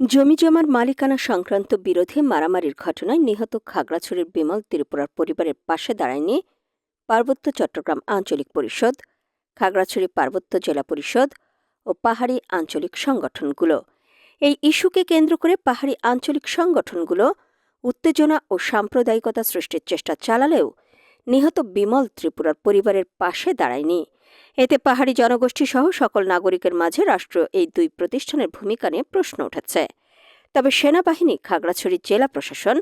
জমিজমার মালিকানা সংক্রান্ত বিরোধে মারামারির ঘটনায় নিহত খাগড়াছড়ির বিমল ত্রিপুরার পরিবারের পাশে দাঁড়ায়নি পার্বত্য চট্টগ্রাম আঞ্চলিক পরিষদ, খাগড়াছড়ি পার্বত্য জেলা পরিষদ ও পাহাড়ি আঞ্চলিক সংগঠনগুলো। এই ইস্যুকে কেন্দ্র করে পাহাড়ি আঞ্চলিক সংগঠনগুলো উত্তেজনা ও সাম্প্রদায়িকতা সৃষ্টির চেষ্টা চালালেও নিহত বিমল ত্রিপুরার পরিবারের পাশে দাঁড়ায়নি। এতে পাহাড়ি জনগোষ্ঠী সহ সকল নাগরিকের মাঝে রাষ্ট্রীয় এই দুই প্রতিষ্ঠানের ভূমিকা নিয়ে প্রশ্ন উঠেছে। তবে সেনাবাহিনী, খাগড়াছড়ি জেলা প্রশাসন,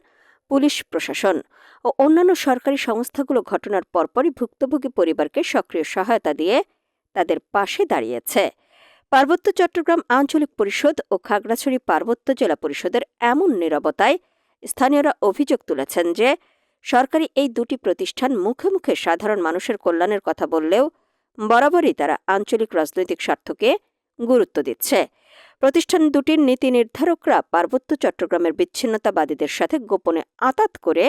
পুলিশ প্রশাসন ও অন্যান্য সরকারি সংস্থাগুলো ঘটনার পরপরই ভুক্তভোগী পরিবারকে সক্রিয় সহায়তা দিয়ে তাদের পাশে দাঁড়িয়েছে। পার্বত্য চট্টগ্রাম আঞ্চলিক পরিষদ ও খাগড়াছড়ি পার্বত্য জেলা পরিষদের এমন নীরবতায় স্থানীয়রা অভিযোগ তুলেছেন যে সরকারি এই দুটি প্রতিষ্ঠান মুখে মুখে সাধারণ মানুষের কল্যাণের কথা বললেও বরাবরই তারা আঞ্চলিক রাজনৈতিক স্বার্থকে গুরুত্ব দিচ্ছে। প্রতিষ্ঠান দুটির নীতি নির্ধারকরা পার্বত্য চট্টগ্রামের বিচ্ছিন্নতাবাদীদের সাথে গোপনে আঁতাত করে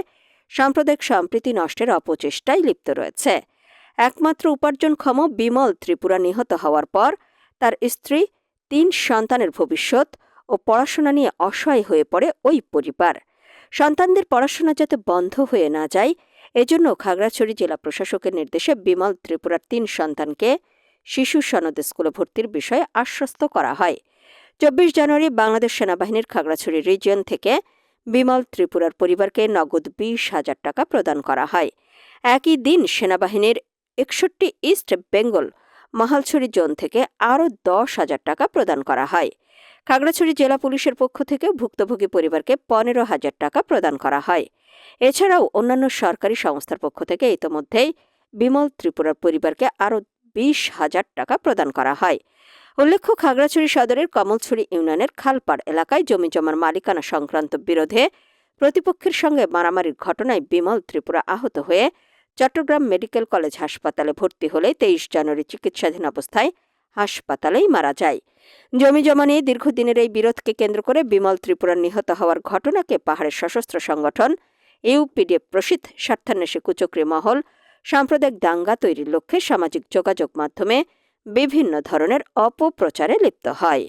সাম্প্রদায়িক সম্প্রীতি নষ্টের অপচেষ্টায় লিপ্ত রয়েছে। একমাত্র উপার্জনক্ষম বিমল ত্রিপুরা নিহত হওয়ার পর তার স্ত্রী, 3 সন্তানের ভবিষ্যৎ ও পড়াশোনা নিয়ে অসহায় হয়ে পড়ে ওই পরিবার। সন্তানদের পড়াশোনা যাতে বন্ধ হয়ে না যায়, এজন্য খাগড়াছড়ি জেলা প্রশাসকের নির্দেশে বিমল ত্রিপুরার 3 সন্তানকে শিশু সনদ স্কুলে ভর্তির বিষয়ে আশ্বস্ত করা হয়। 24 জানুয়ারি বাংলাদেশ সেনাবাহিনীর খাগড়াছড়ি রিজিয়ন থেকে বিমল ত্রিপুরার পরিবারকে নগদ 20,000 টাকা প্রদান করা হয়। একই দিন সেনাবাহিনীর 61 ইস্ট বেঙ্গল মহালছড়ি জোন থেকে আরও 10,000 টাকা প্রদান করা হয়। খাগড়াছড়ি জেলা পুলিশের পক্ষ থেকে ভুক্তভোগী পরিবারকে 15,000 টাকা প্রদান করা হয়। এছাড়াও অন্যান্য সরকারি সংস্থার পক্ষ থেকে ইতোমধ্যেই বিমল ত্রিপুরার পরিবারকে আরও 20,000 টাকা প্রদান করা হয়। উল্লেখ্য, খাগড়াছড়ি সদরের কমলছড়ি ইউনিয়নের খালপাড় এলাকায় জমিজমার মালিকানা সংক্রান্ত বিরোধে প্রতিপক্ষের সঙ্গে মারামারির ঘটনায় বিমল ত্রিপুরা আহত হয়ে চট্টগ্রাম মেডিকেল কলেজ হাসপাতালে ভর্তি হলে 23 জানুয়ারি চিকিৎসাধীন অবস্থায় হাসপাতালেই মারা যায়। জমিজমা নিয়ে দীর্ঘদিনের এই বিরোধকে কেন্দ্র করে বিমল ত্রিপুরার নিহত হওয়ার ঘটনাকে পাহাড়ের সশস্ত্র সংগঠন ইউপিডিএফ প্রসিদ্ধ স্বার্থান্বেষী কুচক্রী মহল সাম্প্রদায়িক দাঙ্গা তৈরির লক্ষ্যে সামাজিক যোগাযোগ মাধ্যমে বিভিন্ন ধরনের অপপ্রচারে লিপ্ত হয়।